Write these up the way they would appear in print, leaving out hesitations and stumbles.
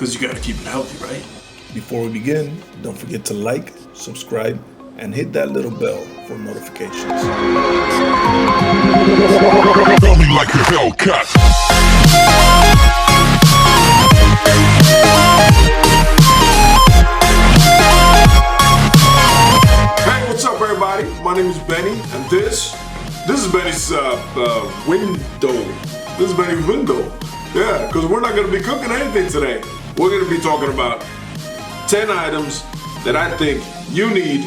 Because you gotta keep it healthy, right? Before we begin, don't forget to like, subscribe, and hit that little bell for notifications. Tell me like a Hellcat. Hey, what's up, everybody? My name is Benny, and this is Benny's window. This is Benny's window. Yeah, because we're not going to be cooking anything today. We're going to be talking about 10 items that I think you need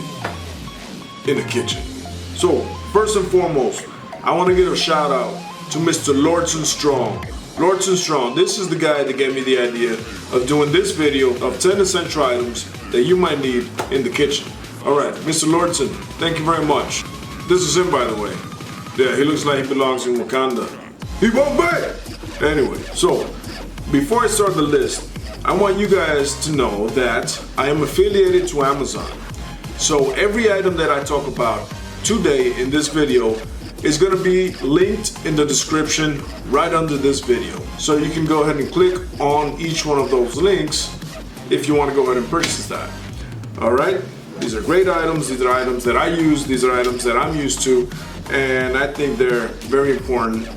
in the kitchen. So, first and foremost, I want to give a shout out to Mr. Lordson Strong. Lordson Strong, this is the guy that gave me the idea of doing this video of 10 essential items that you might need in the kitchen. Alright, Mr. Lordson, thank you very much. This is him, by the way. Yeah, he looks like he belongs in Wakanda. He won't pay! Anyway, so, before I start the list, I want you guys to know that I am affiliated to Amazon. So every item that I talk about today in this video is going to be linked in the description right under this video. So you can go ahead and click on each one of those links if you want to go ahead and purchase that. Alright? These are great items, these are items that I use, these are items that I'm used to, and I think they're very important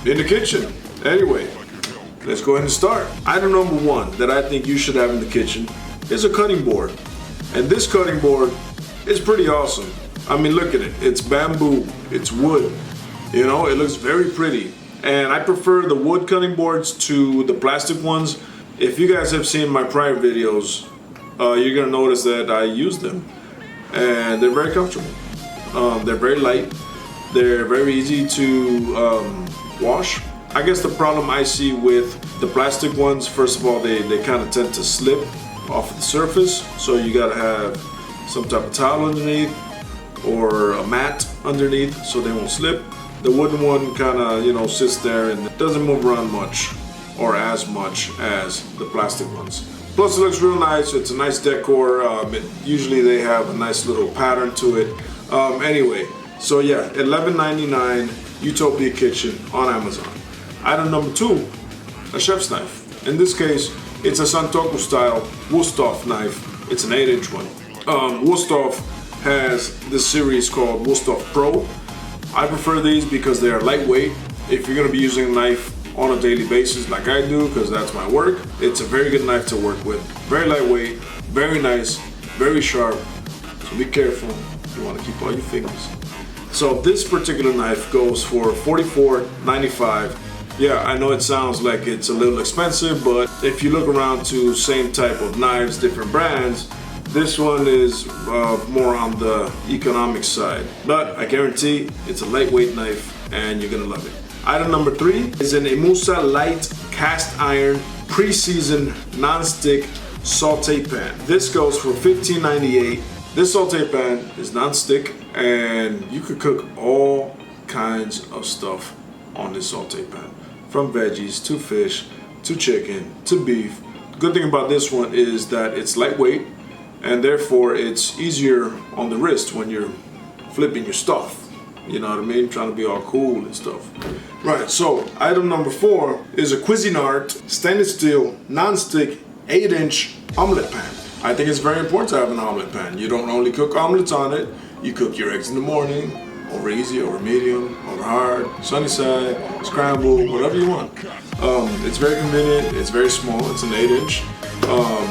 in the kitchen. Anyway, let's go ahead and start. Item number one that I think you should have in the kitchen is a cutting board. And this cutting board is pretty awesome. I mean, look at it. It's bamboo, it's wood. You know, it looks very pretty. And I prefer the wood cutting boards to the plastic ones. If you guys have seen my prior videos, you're gonna notice that I use them. And they're very comfortable. They're very light. They're very easy to wash. I guess the problem I see with the plastic ones, first of all, they kind of tend to slip off the surface. So you gotta have some type of towel underneath or a mat underneath so they won't slip. The wooden one kind of, you know, sits there and doesn't move around much or as much as the plastic ones. Plus it looks real nice. It's a nice decor. Usually they have a nice little pattern to it. Anyway, so yeah, $11.99 Utopia Kitchen on Amazon. Item number two, a chef's knife. In this case, it's a Santoku style Wusthof knife. It's an 8-inch one. Wusthof has this series called Wusthof Pro. I prefer these because they are lightweight. If you're gonna be using a knife on a daily basis like I do, because that's my work, it's a very good knife to work with. Very lightweight, very nice, very sharp. So be careful. You wanna keep all your fingers. So this particular knife goes for $44.95. Yeah, I know it sounds like it's a little expensive, but if you look around to same type of knives, different brands, this one is more on the economic side. But I guarantee it's a lightweight knife and you're gonna love it. Item number three is an Emusa Light Cast Iron Pre-Seasoned Non-Stick Saute Pan. This goes for $15.98. This Saute Pan is non-stick and you could cook all kinds of stuff on this Saute Pan. From veggies to fish to chicken to beef. Good thing about this one is that it's lightweight and therefore it's easier on the wrist when you're flipping your stuff. You know what I mean? Trying to be all cool and stuff. Right, so item number four is a Cuisinart stainless steel non-stick 8-inch omelette pan. I think it's very important to have an omelette pan. You don't only cook omelets on it, you cook your eggs in the morning, over easy, over medium, over hard, sunny side, scrambled, whatever you want. It's very convenient, it's very small, it's an 8-inch.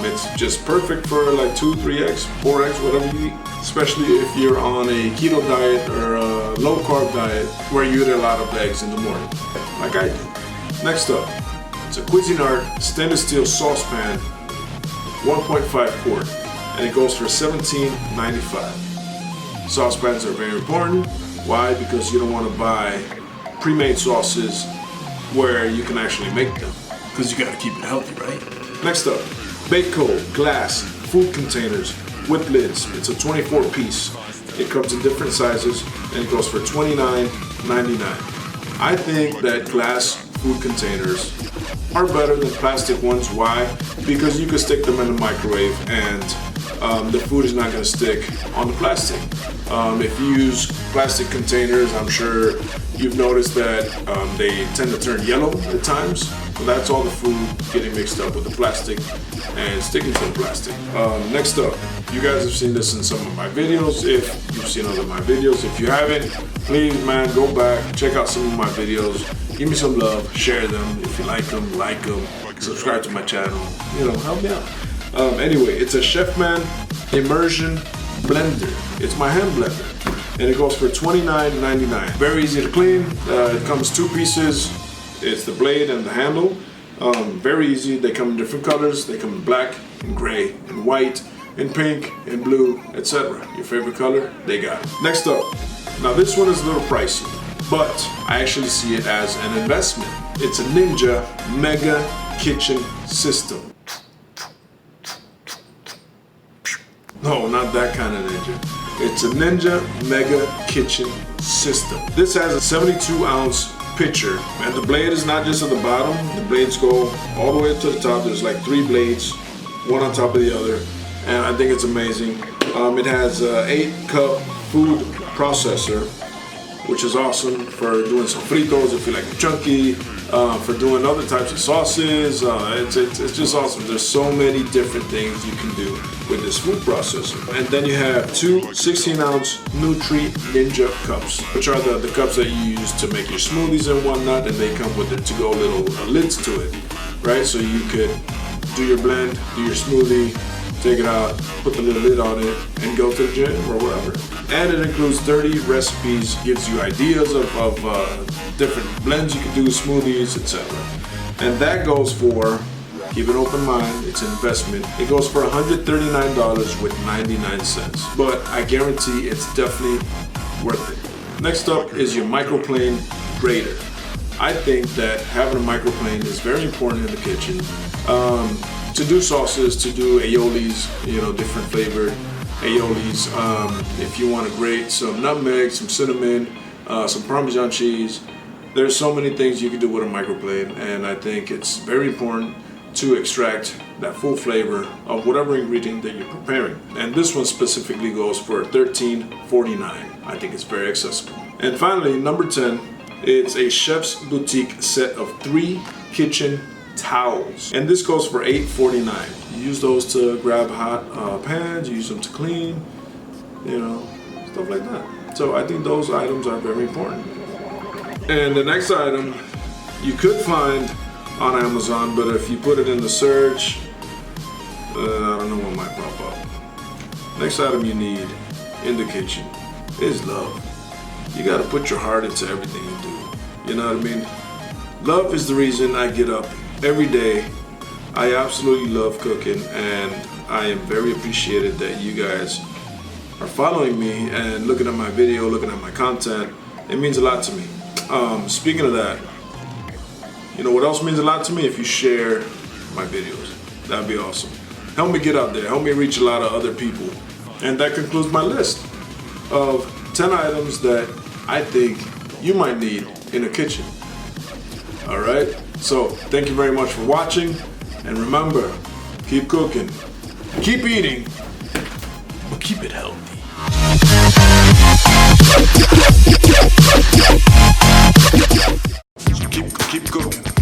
It's just perfect for like 2, 3 eggs, 4 eggs, whatever you eat. Especially if you're on a keto diet or a low carb diet where you eat a lot of eggs in the morning, like I do. Next up, it's a Cuisinart stainless steel saucepan, 1.5 quart, and it goes for $17.95. Saucepans are very important. Why? Because you don't want to buy pre-made sauces where you can actually make them. Because you gotta keep it healthy, right? Next up, Baco glass food containers with lids. It's a 24 piece. It comes in different sizes and it goes for $29.99. I think that glass food containers are better than plastic ones. Why? Because you can stick them in the microwave and the food is not going to stick on the plastic. If you use plastic containers, I'm sure you've noticed that they tend to turn yellow at times. That's all the food getting mixed up with the plastic and sticking to the plastic. Next up, you guys have seen this in some of my videos. If you've seen other of my videos, if you haven't, please, man, go back, check out some of my videos. Give me some love, share them. If you like them, subscribe to my channel. You know, help me out. Anyway, it's a Chefman immersion blender. It's my hand blender, and it goes for $29.99. Very easy to clean. It comes 2 pieces. It's the blade and the handle. Very easy. They come in different colors. They come in black and gray and white and pink and blue, etc. Your favorite color, they got it. Next up, now this one is a little pricey, but I actually see it as an investment. It's a Ninja Mega Kitchen System. No, not that kind of Ninja. It's a Ninja Mega Kitchen System. This has a 72-ounce pitcher, and the blade is not just at the bottom. The blades go all the way to the top. There's like 3 blades, one on top of the other, and I think it's amazing. It has an 8-cup food processor, which is awesome for doing some fritos if you like it chunky, for doing other types of sauces. It's just awesome. There's so many different things you can do with this food processor. And then you have 2 16-ounce Nutri Ninja cups, which are the cups that you use to make your smoothies and whatnot, and they come with the to-go little lids to it, right? So you could do your blend, do your smoothie, take it out, put the little lid on it, and go to the gym or wherever. And it includes 30 recipes, gives you ideas of different blends you can do, smoothies, etc. And that goes for, keep an open mind, it's an investment. It goes for $139 with 99 cents. But I guarantee it's definitely worth it. Next up is your Microplane Grater. I think that having a microplane is very important in the kitchen. To do sauces, to do aiolis, you know, different flavored aiolis. If you want to grate some nutmeg, some cinnamon, some Parmesan cheese. There's so many things you can do with a microplane, and I think it's very important to extract that full flavor of whatever ingredient that you're preparing. And this one specifically goes for $13.49. I think it's very accessible. And finally, number 10, it's a Chef's Boutique set of 3 kitchen towels, and this goes for $8.49. You use those to grab hot pans, you use them to clean, you know, stuff like that. So I think those items are very important. And the next item you could find on Amazon, but if you put it in the search, I don't know what might pop up. Next item you need in the kitchen is love. You got to put your heart into everything you do. You know what I mean? Love is the reason I get up every day. I absolutely love cooking, and I am very appreciated that you guys are following me and looking at my video, looking at my content. It means a lot to me. Speaking of that, you know what else means a lot to me? If you share my videos, that'd be awesome. Help me get out there, help me reach a lot of other people. And that concludes my list of 10 items that I think you might need in a kitchen. All right, so thank you very much for watching, and remember, keep cooking, keep eating, but keep it healthy. Keep cooking.